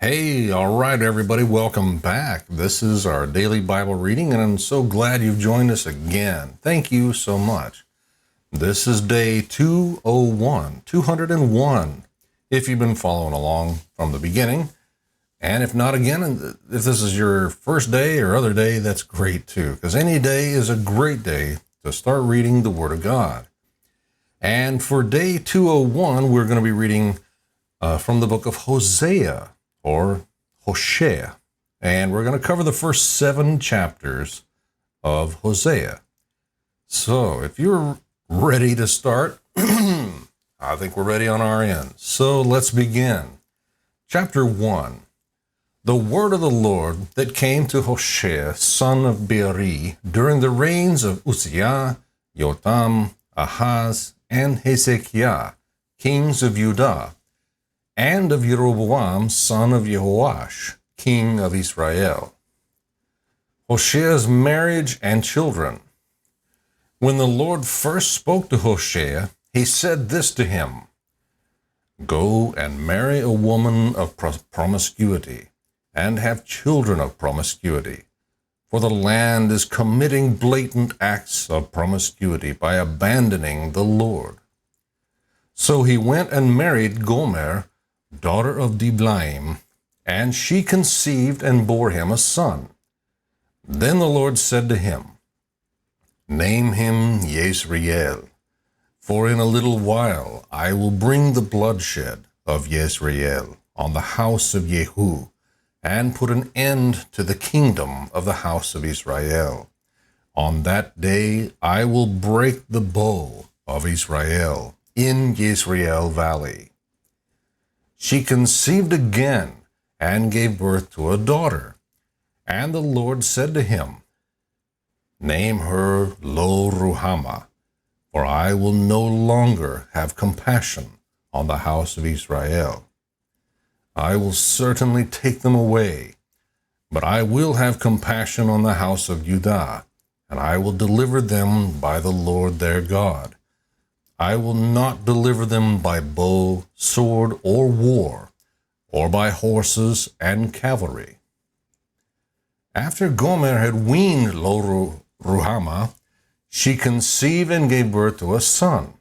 Hey, all right, everybody, welcome back. This is our daily Bible reading, and I'm so glad you've joined us again. Thank you so much. This is day 201, if you've been following along from the beginning. And if not, again, if this is your first day or other day, that's great too, because any day is a great day to start reading the Word of God. And for day 201, we're going to be reading from the book of Hosea, or Hosea, and we're going to cover the first 7 chapters of Hosea. So if you're ready to start, I think we're ready on our end. So let's begin. Chapter 1. The word of the Lord that came to Hosea, son of Beeri, during the reigns of Uzziah, Jotham, Ahaz, and Hezekiah, kings of Judah, and of Jeroboam, son of Jehoash, king of Israel. Hosea's marriage and children. When the Lord first spoke to Hosea, he said this to him: Go and marry a woman of promiscuity, and have children of promiscuity, for the land is committing blatant acts of promiscuity by abandoning the Lord. So he went and married Gomer, daughter of Diblaim, and she conceived and bore him a son. Then the Lord said to him, Name him Yezreel, for in a little while I will bring the bloodshed of Yezreel on the house of Jehu, and put an end to the kingdom of the house of Israel. On that day I will break the bow of Israel in Yezreel valley. She conceived again and gave birth to a daughter. And the Lord said to him, Name her Lo-Ruhamah, for I will no longer have compassion on the house of Israel. I will certainly take them away, but I will have compassion on the house of Judah, and I will deliver them by the Lord their God. I will not deliver them by bow, sword, or war, or by horses and cavalry. After Gomer had weaned Lo-Ruhamah, she conceived and gave birth to a son.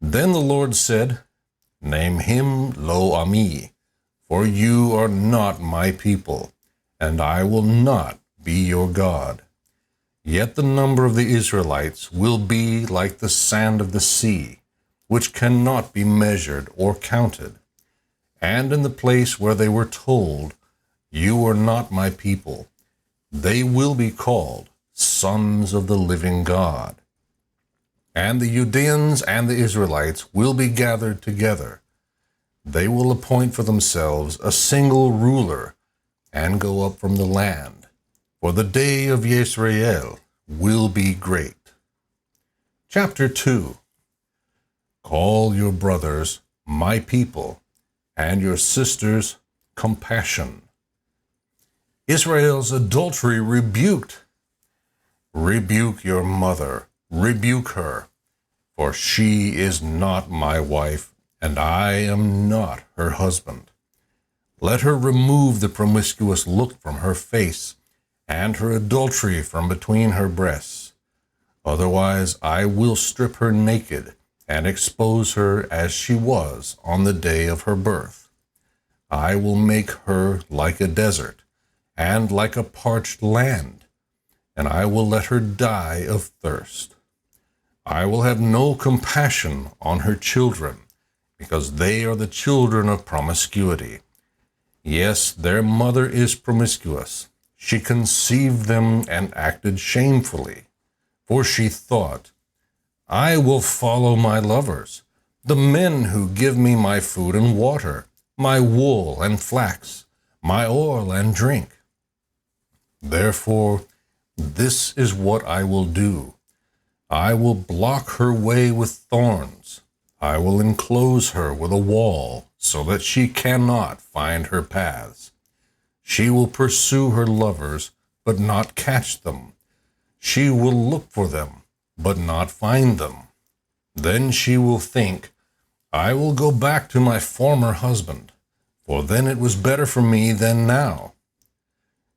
Then the Lord said, Name him Lo-Ammi, for you are not my people, and I will not be your God. Yet the number of the Israelites will be like the sand of the sea, which cannot be measured or counted. And in the place where they were told, You are not my people, they will be called sons of the living God. And the Judeans and the Israelites will be gathered together. They will appoint for themselves a single ruler and go up from the land. For the day of Yezreel will be great. Chapter 2. Call your brothers my people, and your sisters compassion. Israel's adultery rebuked. Rebuke your mother, rebuke her, for she is not my wife, and I am not her husband. Let her remove the promiscuous look from her face, and her adultery from between her breasts. Otherwise I will strip her naked, and expose her as she was on the day of her birth. I will make her like a desert, and like a parched land, and I will let her die of thirst. I will have no compassion on her children, because they are the children of promiscuity. Yes, their mother is promiscuous. She conceived them and acted shamefully, for she thought, I will follow my lovers, the men who give me my food and water, my wool and flax, my oil and drink. Therefore, this is what I will do. I will block her way with thorns. I will enclose her with a wall, so that she cannot find her paths. She will pursue her lovers, but not catch them. She will look for them, but not find them. Then she will think, I will go back to my former husband, for then it was better for me than now.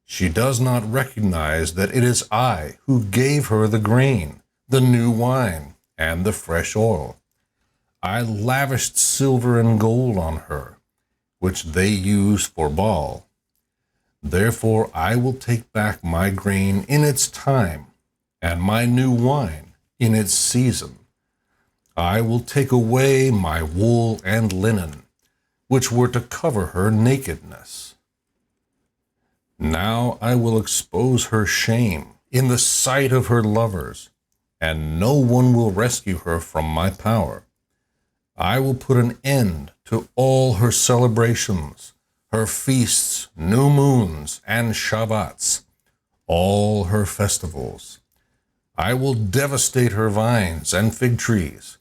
She does not recognize that it is I who gave her the grain, the new wine, and the fresh oil. I lavished silver and gold on her, which they used for Baal. Therefore I will take back my grain in its time, and my new wine in its season. I will take away my wool and linen, which were to cover her nakedness. Now I will expose her shame in the sight of her lovers, and no one will rescue her from my power. I will put an end to all her celebrations, her feasts, new moons, and Shabbats, all her festivals. I will devastate her vines and fig trees.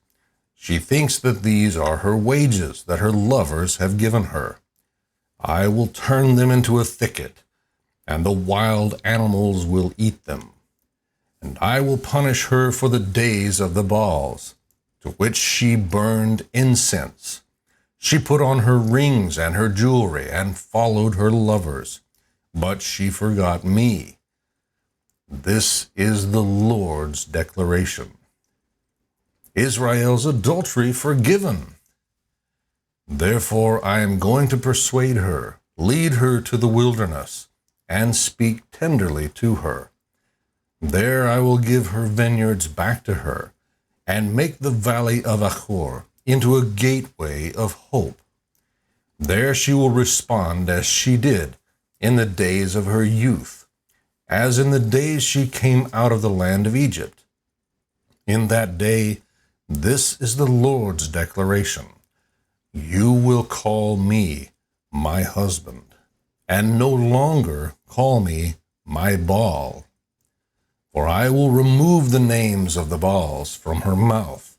She thinks that these are her wages that her lovers have given her. I will turn them into a thicket, and the wild animals will eat them. And I will punish her for the days of the Baals, to which she burned incense. She put on her rings and her jewelry and followed her lovers, but she forgot me. This is the Lord's declaration. Israel's adultery forgiven. Therefore I am going to persuade her, lead her to the wilderness, and speak tenderly to her. There I will give her vineyards back to her, and make the valley of Achor into a gateway of hope. There she will respond as she did in the days of her youth, as in the days she came out of the land of Egypt. In that day, this is the Lord's declaration. You will call me my husband, and no longer call me my Baal. For I will remove the names of the Baals from her mouth.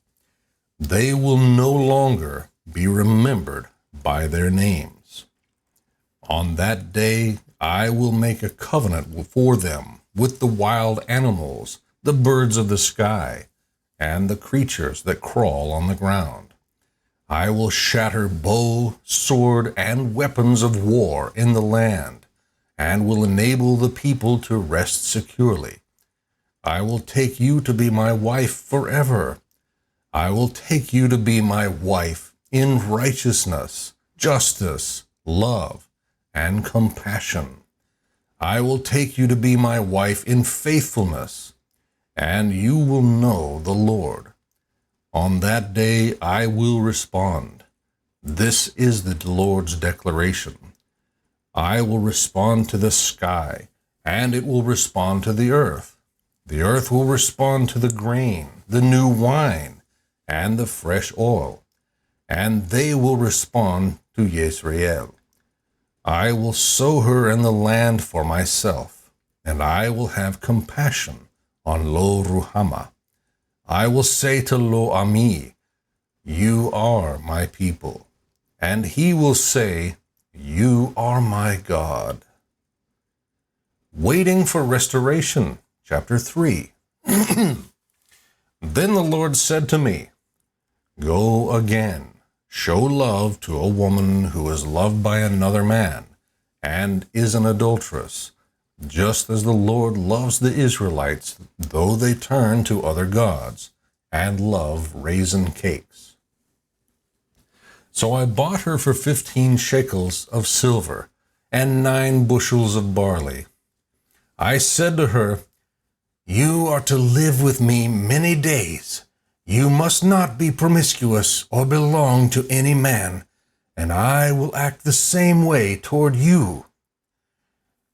They will no longer be remembered by their names. On that day I will make a covenant for them with the wild animals, the birds of the sky, and the creatures that crawl on the ground. I will shatter bow, sword, and weapons of war in the land, and will enable the people to rest securely. I will take you to be my wife forever. I will take you to be my wife in righteousness, justice, love, and compassion. I will take you to be my wife in faithfulness, and you will know the Lord. On that day I will respond. This is the Lord's declaration. I will respond to the sky, and it will respond to the earth. The earth will respond to the grain, the new wine, and the fresh oil, and they will respond to Yisrael. I will sow her in the land for myself, and I will have compassion on Lo Ruhamah. I will say to Lo Ami, you are my people, and he will say, you are my God. Waiting for restoration. Chapter 3. Then the Lord said to me, go again, show love to a woman who is loved by another man, and is an adulteress, just as the Lord loves the Israelites, though they turn to other gods, and love raisin cakes. So I bought her for 15 shekels of silver, and 9 bushels of barley. I said to her, you are to live with me many days. You must not be promiscuous or belong to any man, and I will act the same way toward you.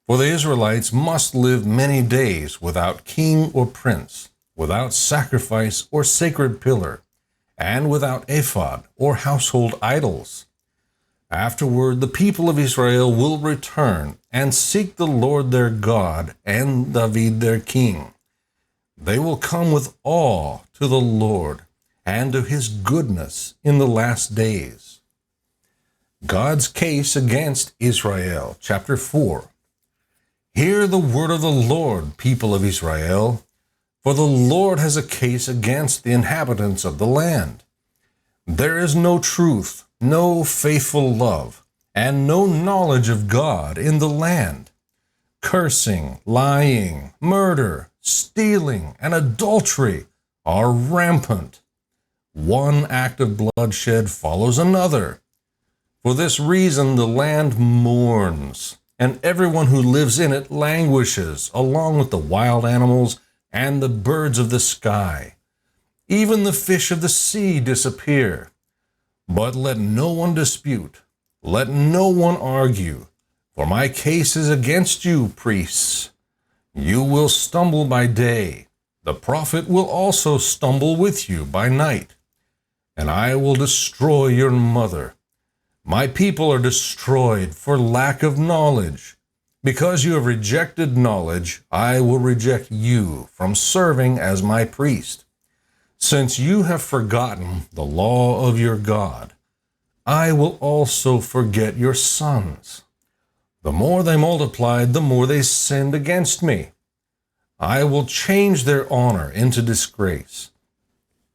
For the Israelites must live many days without king or prince, without sacrifice or sacred pillar, and without ephod or household idols. Afterward, the people of Israel will return and seek the Lord their God and David their king. They will come with awe to the Lord and to his goodness in the last days. God's case against Israel, chapter 4. Hear the word of the Lord, people of Israel, for the Lord has a case against the inhabitants of the land. There is no truth, no faithful love, and no knowledge of God in the land. Cursing, lying, murder, stealing, and adultery are rampant. One act of bloodshed follows another. For this reason the land mourns, and everyone who lives in it languishes, along with the wild animals and the birds of the sky. Even the fish of the sea disappear. But let no one dispute, let no one argue, for my case is against you, priests. You will stumble by day, the prophet will also stumble with you by night. And I will destroy your mother. My people are destroyed for lack of knowledge. Because you have rejected knowledge, I will reject you from serving as my priest. Since you have forgotten the law of your God, I will also forget your sons. The more they multiplied, the more they sinned against me. I will change their honor into disgrace.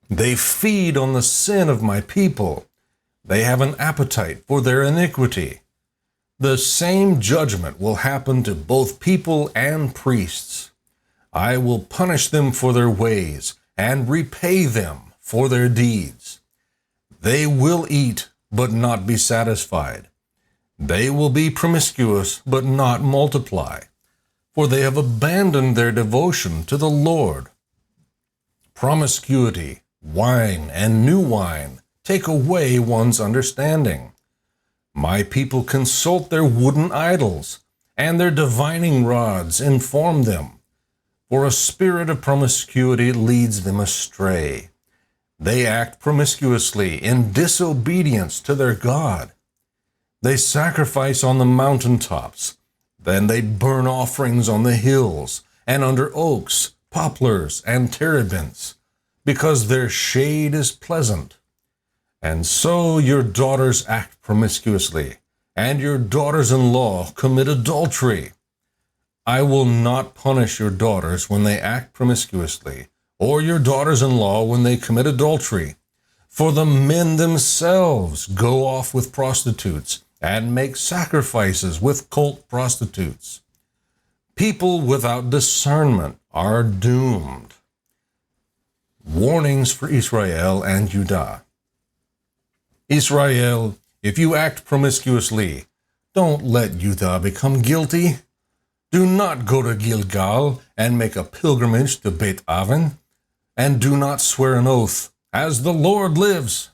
They feed on the sin of my people. They have an appetite for their iniquity. The same judgment will happen to both people and priests. I will punish them for their ways and repay them for their deeds. They will eat, but not be satisfied. They will be promiscuous, but not multiply, for they have abandoned their devotion to the Lord. Promiscuity, wine, and new wine take away one's understanding. My people consult their wooden idols, and their divining rods inform them. For a spirit of promiscuity leads them astray. They act promiscuously in disobedience to their God. They sacrifice on the mountaintops, then they burn offerings on the hills, and under oaks, poplars, and terebinths, because their shade is pleasant. And so your daughters act promiscuously, and your daughters-in-law commit adultery. I will not punish your daughters when they act promiscuously, or your daughters-in-law when they commit adultery. For the men themselves go off with prostitutes and make sacrifices with cult prostitutes. People without discernment are doomed. Warnings for Israel and Judah. Israel, if you act promiscuously, don't let Judah become guilty. Do not go to Gilgal and make a pilgrimage to Beit Aven, and do not swear an oath, as the Lord lives.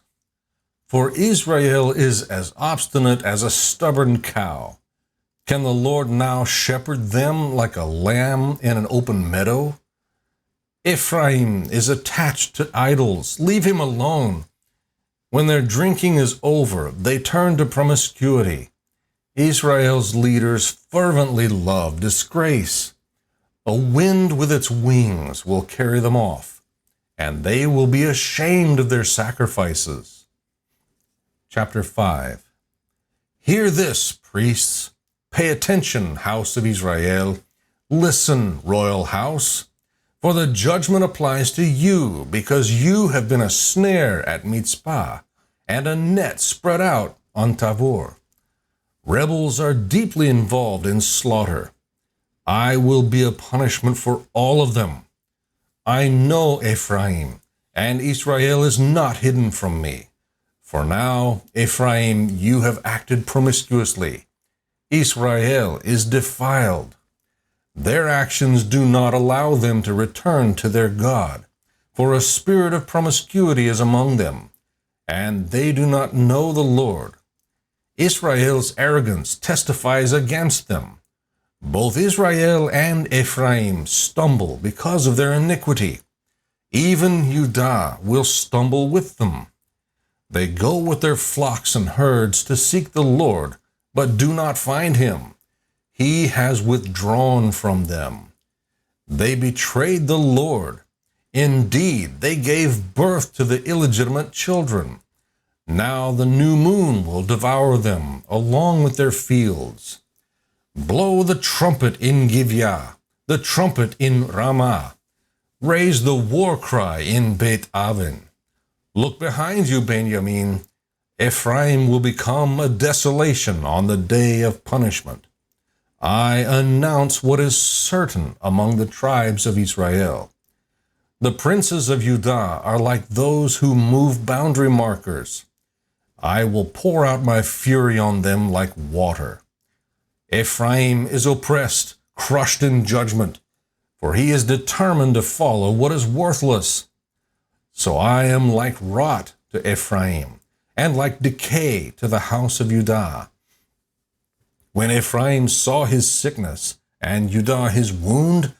For Israel is as obstinate as a stubborn cow. Can the Lord now shepherd them like a lamb in an open meadow? Ephraim is attached to idols. Leave him alone. When their drinking is over, they turn to promiscuity. Israel's leaders fervently love disgrace. A wind with its wings will carry them off, and they will be ashamed of their sacrifices. Chapter 5. Hear this, priests. Pay attention, house of Israel. Listen, royal house. For the judgment applies to you, because you have been a snare at Mitzpah, and a net spread out on Tabor. Rebels are deeply involved in slaughter. I will be a punishment for all of them. I know Ephraim, and Israel is not hidden from me. For now, Ephraim, you have acted promiscuously. Israel is defiled. Their actions do not allow them to return to their God, for a spirit of promiscuity is among them, and they do not know the Lord. Israel's arrogance testifies against them. Both Israel and Ephraim stumble because of their iniquity. Even Judah will stumble with them. They go with their flocks and herds to seek the Lord, but do not find him. He has withdrawn from them. They betrayed the Lord. Indeed, they gave birth to the illegitimate children. Now the new moon will devour them, along with their fields. Blow the trumpet in Gibeah, the trumpet in Ramah. Raise the war cry in Beit Aven. Look behind you, Benjamin. Ephraim will become a desolation on the day of punishment. I announce what is certain among the tribes of Israel. The princes of Judah are like those who move boundary markers. I will pour out my fury on them like water. Ephraim is oppressed, crushed in judgment, for he is determined to follow what is worthless. So I am like rot to Ephraim, and like decay to the house of Judah. When Ephraim saw his sickness, and Judah his wound,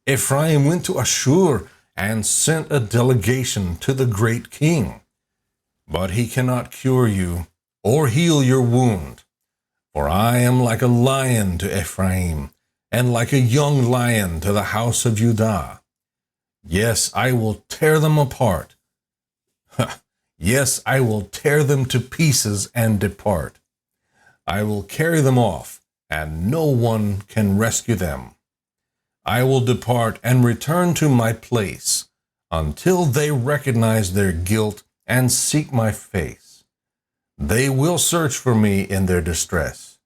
Ephraim went to Ashur and sent a delegation to the great king. But he cannot cure you or heal your wound, for I am like a lion to Ephraim, and like a young lion to the house of Judah. Yes, I will tear them apart. Yes, I will tear them to pieces and depart. I will carry them off, and no one can rescue them. I will depart and return to my place until they recognize their guilt and seek my face. They will search for me in their distress.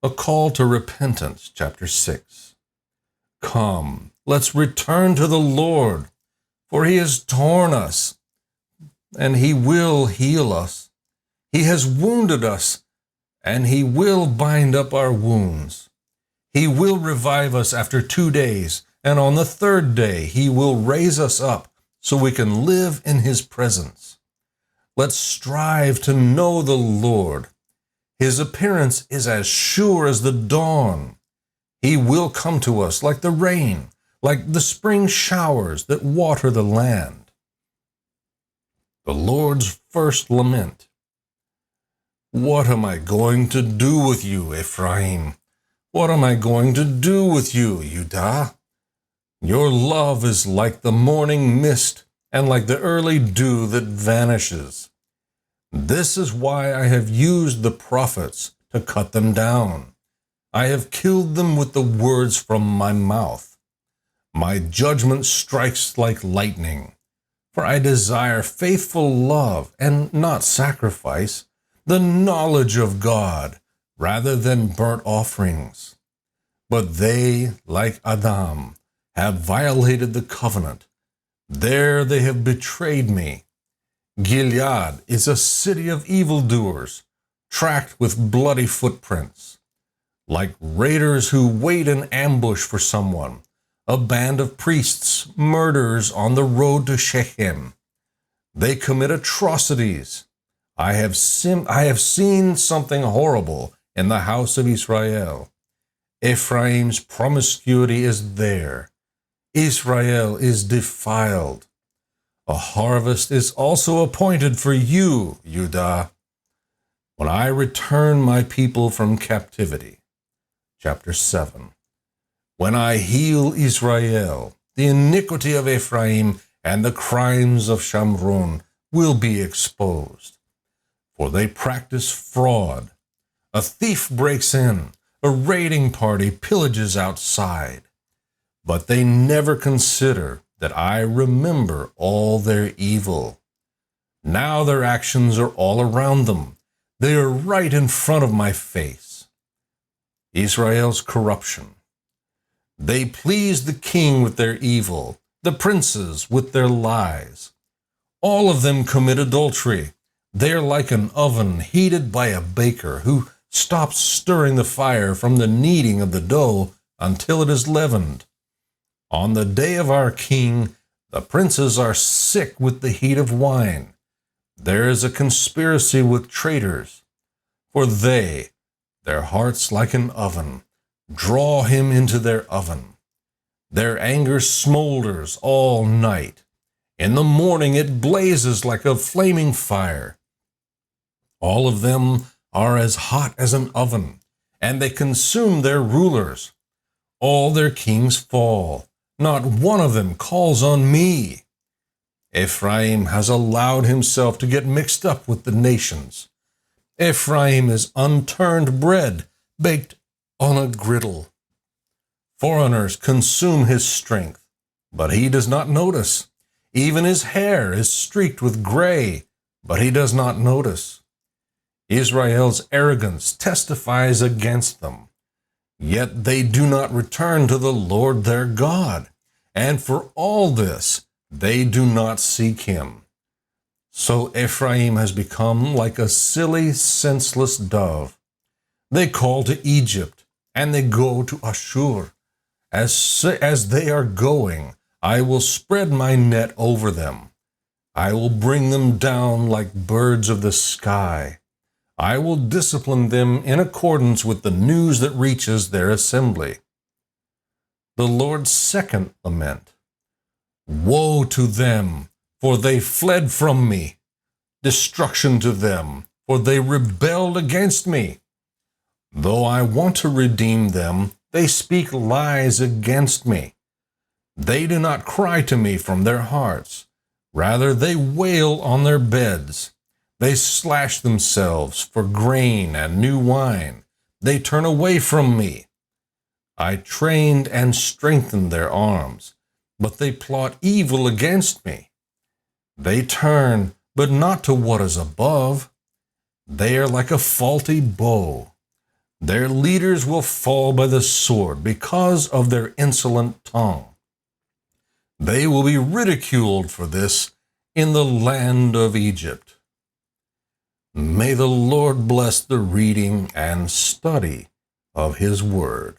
A call to repentance, chapter 6. Come, let's return to the Lord, for he has torn us, and he will heal us. He has wounded us, and he will bind up our wounds. He will revive us after 2 days, and on the 3rd day he will raise us up so we can live in his presence. Let's strive to know the Lord. His appearance is as sure as the dawn. He will come to us like the rain, like the spring showers that water the land. The Lord's first lament. What am I going to do with you, Ephraim? What am I going to do with you, Judah? Your love is like the morning mist and like the early dew that vanishes. This is why I have used the prophets to cut them down. I have killed them with the words from my mouth. My judgment strikes like lightning, for I desire faithful love and not sacrifice, the knowledge of God rather than burnt offerings. But they, like Adam, have violated the covenant. There they have betrayed me. Gilead is a city of evildoers, tracked with bloody footprints. Like raiders who wait in ambush for someone, a band of priests, murderers on the road to Shechem. They commit atrocities. I have seen something horrible in the house of Israel. Ephraim's promiscuity is there. Israel is defiled. A harvest is also appointed for you, Judah, when I return my people from captivity. Chapter 7. When I heal Israel, the iniquity of Ephraim and the crimes of Shamron will be exposed. For they practice fraud. A thief breaks in, a raiding party pillages outside. But they never consider that I remember all their evil. Now their actions are all around them. They are right in front of my face. Israel's corruption. They please the king with their evil, the princes with their lies. All of them commit adultery. They are like an oven heated by a baker who stops stirring the fire from the kneading of the dough until it is leavened. On the day of our king, the princes are sick with the heat of wine. There is a conspiracy with traitors, for they, their hearts like an oven, draw him into their oven. Their anger smolders all night. In the morning it blazes like a flaming fire. All of them are as hot as an oven, and they consume their rulers. All their kings fall. Not one of them calls on me. Ephraim has allowed himself to get mixed up with the nations. Ephraim is unturned bread, baked on a griddle. Foreigners consume his strength, but he does not notice. Even his hair is streaked with gray, but he does not notice. Israel's arrogance testifies against them, yet they do not return to the Lord their God, and for all this they do not seek him. So Ephraim has become like a silly, senseless dove. They call to Egypt, and they go to Ashur. As they are going, I will spread my net over them. I will bring them down like birds of the sky. I will discipline them in accordance with the news that reaches their assembly. The Lord's second lament. Woe to them, for they fled from me. Destruction to them, for they rebelled against me. Though I want to redeem them, they speak lies against me. They do not cry to me from their hearts. Rather, they wail on their beds. They slash themselves for grain and new wine. They turn away from me. I trained and strengthened their arms, but they plot evil against me. They turn, but not to what is above. They are like a faulty bow. Their leaders will fall by the sword because of their insolent tongue. They will be ridiculed for this in the land of Egypt. May the Lord bless the reading and study of his word.